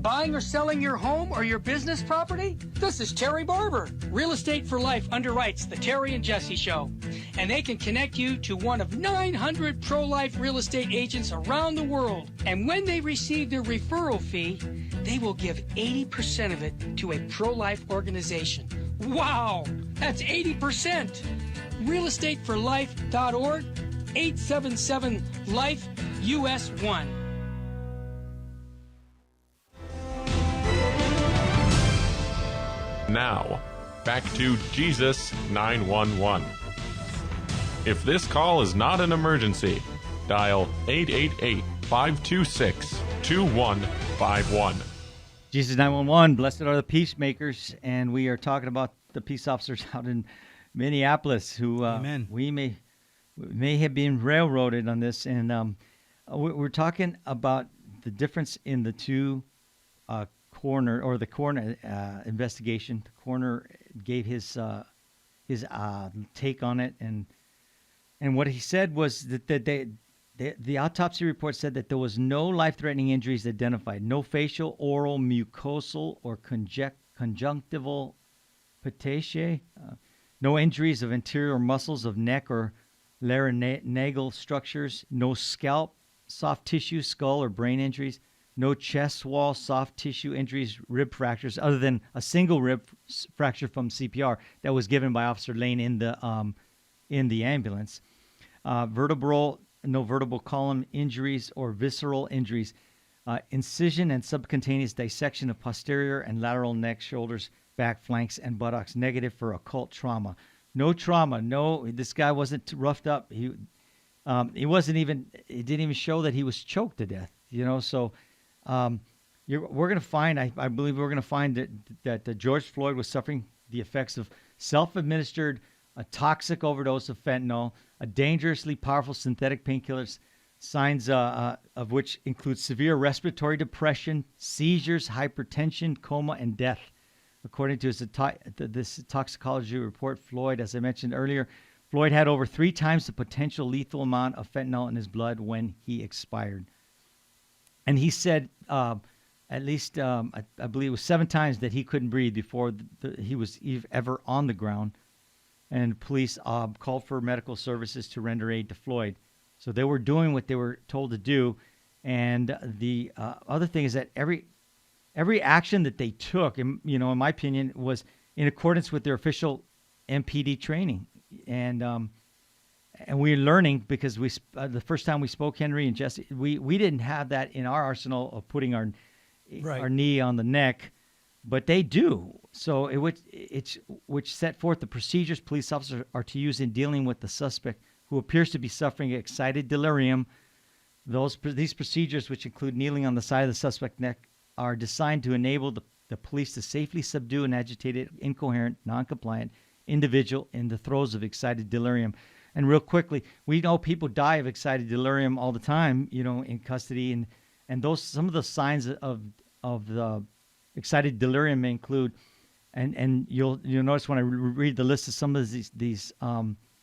Buying or selling your home or your business property? This is Terry Barber. Real Estate for Life underwrites the Terry and Jesse Show, and they can connect you to one of 900 pro-life real estate agents around the world. And when they receive their referral fee, they will give 80% of it to a pro-life organization. Wow, that's 80%. realestateforlife.org, 877-LIFE, US 1. Now, back to Jesus 911. If this call is not an emergency, dial 888-526-2151. Jesus 911, blessed are the peacemakers, and we are talking about the peace officers out in Minneapolis who we may have been railroaded on this, and we're talking about the difference in the two coroner investigation. The coroner gave his take on it, and what he said was that the autopsy report said that there was no life-threatening injuries identified, no facial, oral, mucosal, or conjunctival pataceae, no injuries of interior muscles of neck or laryngeal structures, no scalp, soft tissue, skull, or brain injuries, no chest wall, soft tissue injuries, rib fractures, other than a single rib fracture from CPR that was given by Officer Lane in the ambulance. No vertebral column injuries or visceral injuries. Incision and subcutaneous dissection of posterior and lateral neck, shoulders, back, flanks, and buttocks. Negative for occult trauma. No trauma. No, this guy wasn't roughed up. He wasn't even. It didn't even show that he was choked to death. So. We're going to find, I believe we're going to find that George Floyd was suffering the effects of self-administered, a toxic overdose of fentanyl, a dangerously powerful synthetic painkillers, signs of which include severe respiratory depression, seizures, hypertension, coma, and death. According to this toxicology report, Floyd, as I mentioned earlier, Floyd had over 3 times the potential lethal amount of fentanyl in his blood when he expired. And he said at least, I believe it was 7 times that he couldn't breathe before he was ever on the ground. And police called for medical services to render aid to Floyd. So they were doing what they were told to do. And the other thing is that every action that they took, in my opinion, was in accordance with their official MPD training. And we're learning because the first time we spoke, Henry and Jesse, we didn't have that in our arsenal of putting our knee on the neck, but they do. So which set forth the procedures police officers are to use in dealing with the suspect who appears to be suffering excited delirium. These procedures, which include kneeling on the side of the suspect's neck, are designed to enable the police to safely subdue an agitated, incoherent, non-compliant individual in the throes of excited delirium. And real quickly, we know people die of excited delirium all the time, in custody, and some of the signs of the excited delirium may include, and you'll notice when I read the list of some of these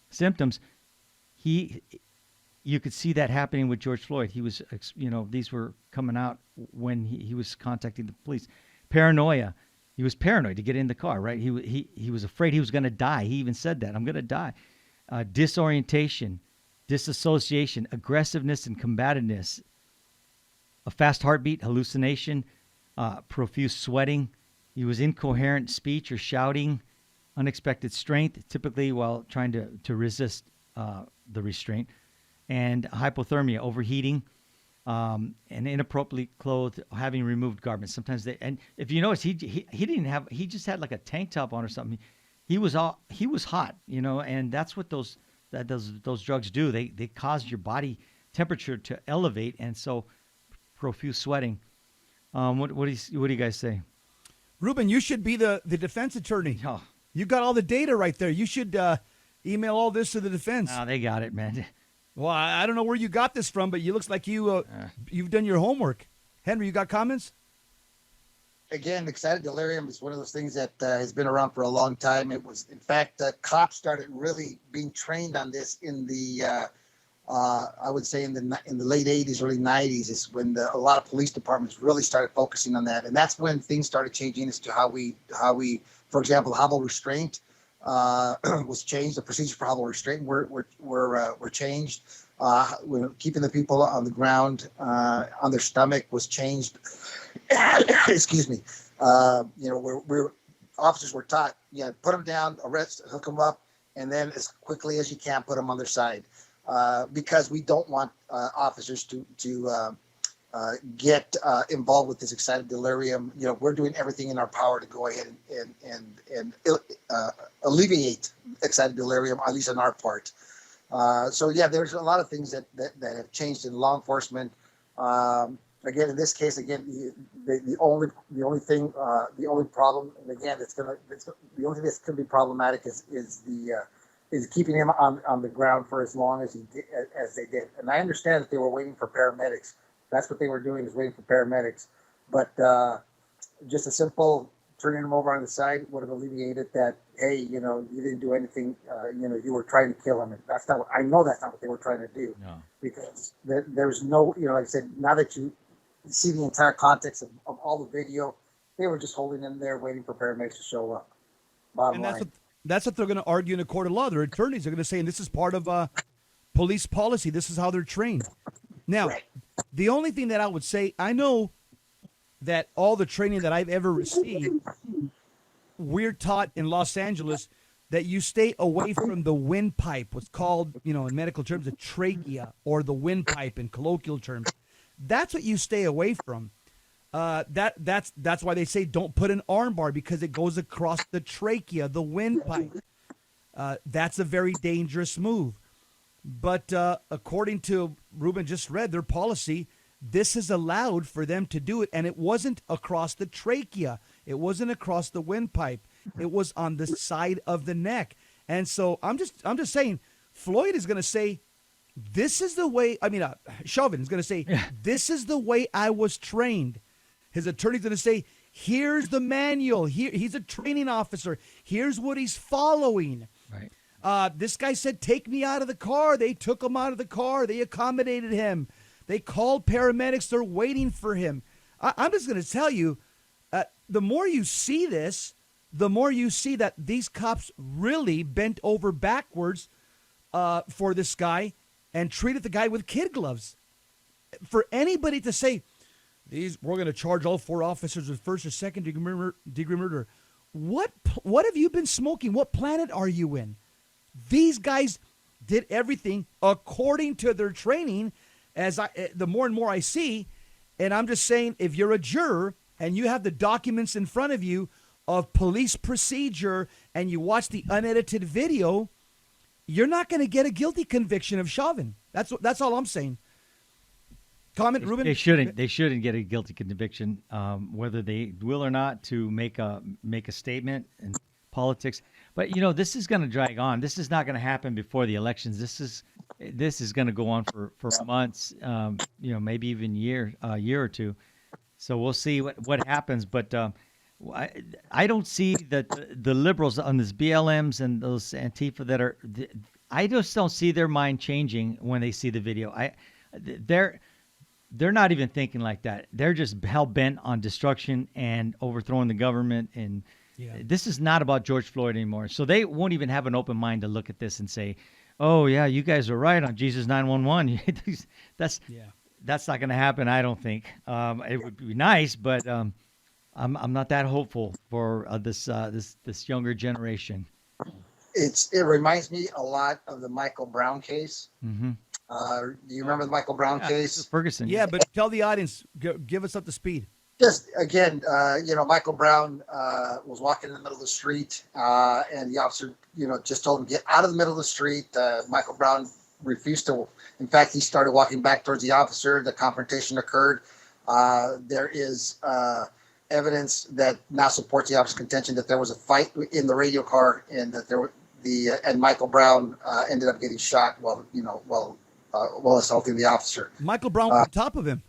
symptoms, you could see that happening with George Floyd. He was, these were coming out when he was contacting the police. Paranoia. He was paranoid to get in the car, right? He was afraid he was going to die. He even said that, I'm going to die. Disorientation, disassociation, aggressiveness and combativeness, a fast heartbeat, hallucination, profuse sweating. He was incoherent speech or shouting, unexpected strength, typically while trying to resist the restraint, and hypothermia, overheating, and inappropriately clothed, having removed garments. Sometimes and if you notice, he didn't have, he just had like a tank top on or something. He was hot, and that's what those drugs do. They cause your body temperature to elevate, and so profuse sweating. What do you guys say? Ruben, you should be the defense attorney. Oh. You got all the data right there. You should email all this to the defense. Oh, they got it, man. Well, I don't know where you got this from, but you looks like you've done your homework. Henry, you got comments? Again, excited delirium is one of those things that has been around for a long time. It was, in fact, cops started really being trained on this in the I would say in the late 80s, early 90s is when a lot of police departments really started focusing on that, and that's when things started changing as to how we, for example, hobble restraint was changed. The procedures for hobble restraint were changed. Keeping the people on the ground on their stomach was changed. Excuse me. Where officers were taught, put them down, arrest, hook them up, and then as quickly as you can, put them on their side. Because we don't want officers to get involved with this excited delirium. We're doing everything in our power to go ahead and alleviate excited delirium, at least on our part. There's a lot of things that have changed in law enforcement. Again, in this case, the only problem, and again, the only thing that's going to be problematic is keeping him on the ground for as long as they did. And I understand that they were waiting for paramedics. That's what they were doing, is waiting for paramedics. But just a simple turning him over on the side would have alleviated that. Hey, you didn't do anything. You were trying to kill him. And I know that's not what they were trying to do. No. Because there's no, like I said, now that you see the entire context of all the video, they were just holding him there waiting for paramedics to show up. Bottom line. That's what they're going to argue in a court of law. Their attorneys are going to say, and this is part of police policy. This is how they're trained. Now, the only thing that I would say, I know that all the training that I've ever received, we're taught in Los Angeles that you stay away from the windpipe, what's called, in medical terms, a trachea, or the windpipe in colloquial terms. That's what you stay away from. That's why they say don't put an arm bar, because it goes across the trachea, the windpipe. That's a very dangerous move. But according to Ruben just read their policy, this is allowed for them to do it, and it wasn't across the trachea. It wasn't across the windpipe. It was on the side of the neck. And so I'm just saying, Floyd is going to say, this is the way. Chauvin is going to say, this is the way I was trained. His attorney's going to say, here's the manual. Here, he's a training officer. Here's what he's following. Right. This guy said, take me out of the car. They took him out of the car. They accommodated him. They called paramedics. They're waiting for him. I'm just going to tell you, the more you see this, the more you see that these cops really bent over backwards for this guy and treated the guy with kid gloves. For anybody to say, we're going to charge all 4 officers with first or second degree murder. What have you been smoking? What planet are you in? These guys did everything according to their training. The more and more I see, and I'm just saying, if you're a juror and you have the documents in front of you of police procedure and you watch the unedited video, you're not going to get a guilty conviction of Chauvin. That's all I'm saying. Comment, Ruben? They shouldn't get a guilty conviction, whether they will or not, to make a statement in politics. But this is going to drag on. This is not going to happen before the elections. This is going to go on for months, maybe even a year or two. So we'll see what happens. But I don't see that the liberals on this BLMs and those Antifa that are. I just don't see their mind changing when they see the video. They're not even thinking like that. They're just hell bent on destruction and overthrowing the government. And this is not about George Floyd anymore. So they won't even have an open mind to look at this and say, "Oh yeah, you guys are right on Jesus 911." That's not going to happen. I don't think. It would be nice, but I'm not that hopeful for this younger generation. It reminds me a lot of the Michael Brown case. Mm-hmm. Do you remember the Michael Brown case? Ferguson. Yeah, but tell the audience, give us up to speed. Just again, Michael Brown was walking in the middle of the street, and the officer, just told him get out of the middle of the street. Michael Brown refused to. In fact, he started walking back towards the officer. The confrontation occurred. There is evidence that now supports the officer's contention that there was a fight in the radio car, and that and Michael Brown ended up getting shot while assaulting the officer. Michael Brown was on top of him.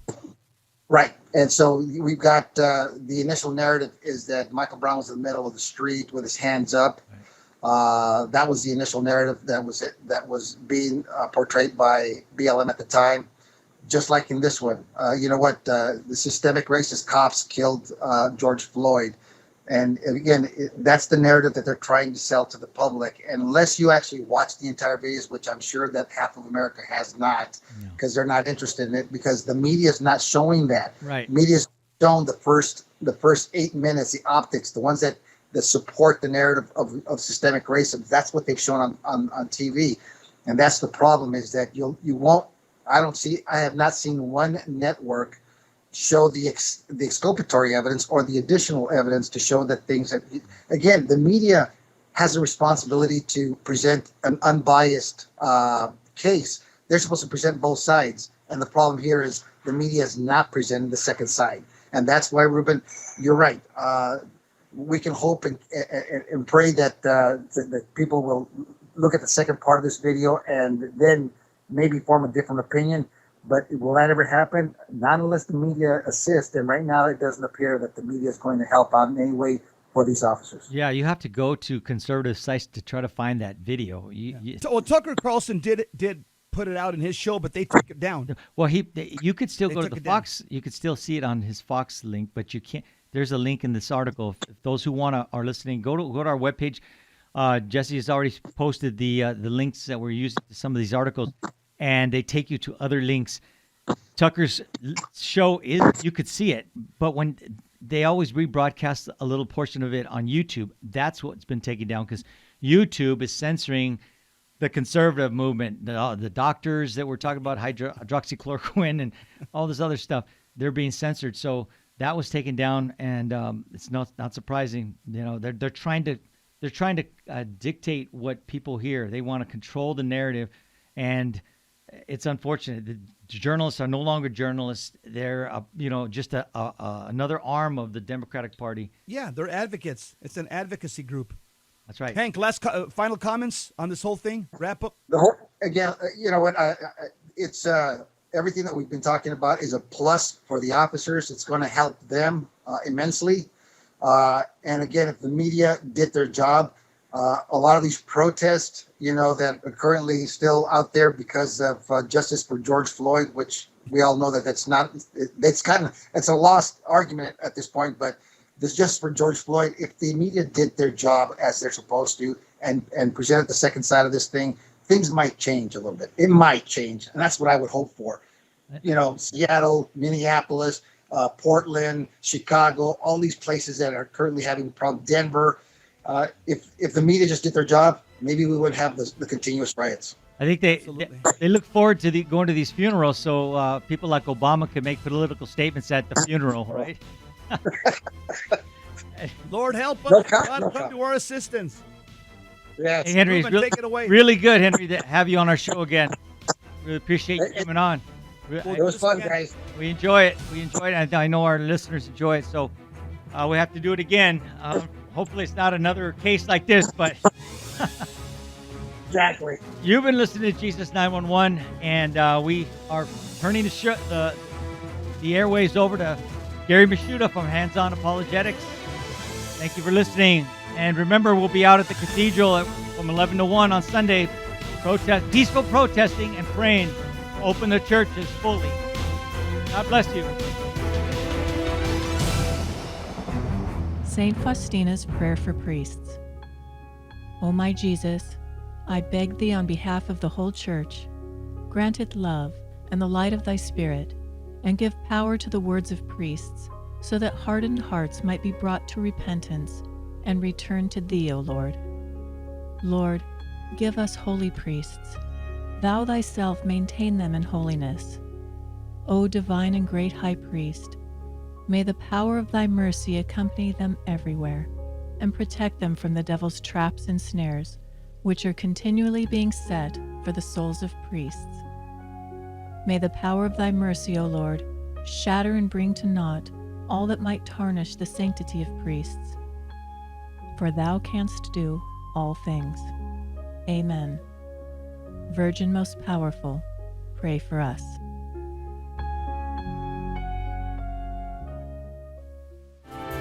Right. And so we've got the initial narrative is that Michael Brown was in the middle of the street with his hands up. That was the initial narrative that was being portrayed by BLM at the time. Just like in this one, you know what? The systemic racist cops killed George Floyd. And again, that's the narrative that they're trying to sell to the public. And unless you actually watch the entire videos, which I'm sure that half of America has not, because they're not interested in it, because the media is not showing that. Right. Media's shown the first 8 minutes, the optics, the ones that support the narrative of systemic racism. That's what they've shown on TV. And that's the problem, is that you won't. I have not seen one network show the exculpatory evidence or the additional evidence to show that things that, again, the media has a responsibility to present an unbiased case. They're supposed to present both sides. And the problem here is the media is not presenting the second side. And that's why, Ruben, you're right. We can hope and pray that people will look at the second part of this video and then maybe form a different opinion. But will that ever happen? Not unless the media assists. And right now, it doesn't appear that the media is going to help out in any way for these officers. Yeah, you have to go to conservative sites to try to find that video. Well, Tucker Carlson did put it out in his show, but they took it down. Well, you could still go to took the it down. Fox. You could still see it on his Fox link, but you can't. There's a link in this article. If those who are listening, go to our webpage. Jesse has already posted the links that were used to some of these articles, and they take you to other links. Tucker's show you could see it, but when they always rebroadcast a little portion of it on YouTube, that's what's been taken down, because YouTube is censoring the conservative movement. The doctors that were talking about hydroxychloroquine and all this other stuff, they're being censored. So that was taken down, and it's not surprising. You know, they're trying to dictate what people hear. They want to control the narrative, and it's unfortunate. The journalists are no longer journalists. They're just another arm of the Democratic Party. Yeah, they're advocates. It's an advocacy group. That's right. Hank, final comments on this whole thing? Wrap up? The whole, again, you know what? It's everything that we've been talking about is a plus for the officers. It's going to help them immensely. And again, if the media did their job, a lot of these protests, that are currently still out there because of justice for George Floyd, which we all know it's a lost argument at this point, but this justice for George Floyd, if the media did their job as they're supposed to and presented the second side of this thing, things might change a little bit. It might change. And that's what I would hope for. Seattle, Minneapolis, Portland, Chicago, all these places that are currently having problems, Denver. If the media just did their job, maybe we wouldn't have the continuous riots. I think they look forward to going to these funerals, so people like Obama can make political statements at the funeral, right? Lord help us. God, come to our assistance. Yes. Hey, Henry, Ruben, take it away. Really good, Henry, to have you on our show again. Really appreciate you coming on. It was fun, guys. We enjoy it. And I know our listeners enjoy it, so we have to do it again. Hopefully it's not another case like this, but exactly. You've been listening to Jesus 911, and we are turning the airways over to Gary Mishuda from Hands On Apologetics. Thank you for listening. And remember, we'll be out at the cathedral from 11 to 1 on Sunday, peaceful protesting and praying to open the churches fully. God bless you. Saint Faustina's Prayer for Priests. O my Jesus, I beg thee on behalf of the whole Church, grant it love and the light of thy Spirit, and give power to the words of priests, so that hardened hearts might be brought to repentance and return to thee, O Lord. Lord, give us holy priests. Thou thyself maintain them in holiness. O divine and great High Priest, may the power of thy mercy accompany them everywhere, and protect them from the devil's traps and snares, which are continually being set for the souls of priests. May the power of thy mercy, O Lord, shatter and bring to naught all that might tarnish the sanctity of priests. For thou canst do all things. Amen. Virgin most powerful, pray for us.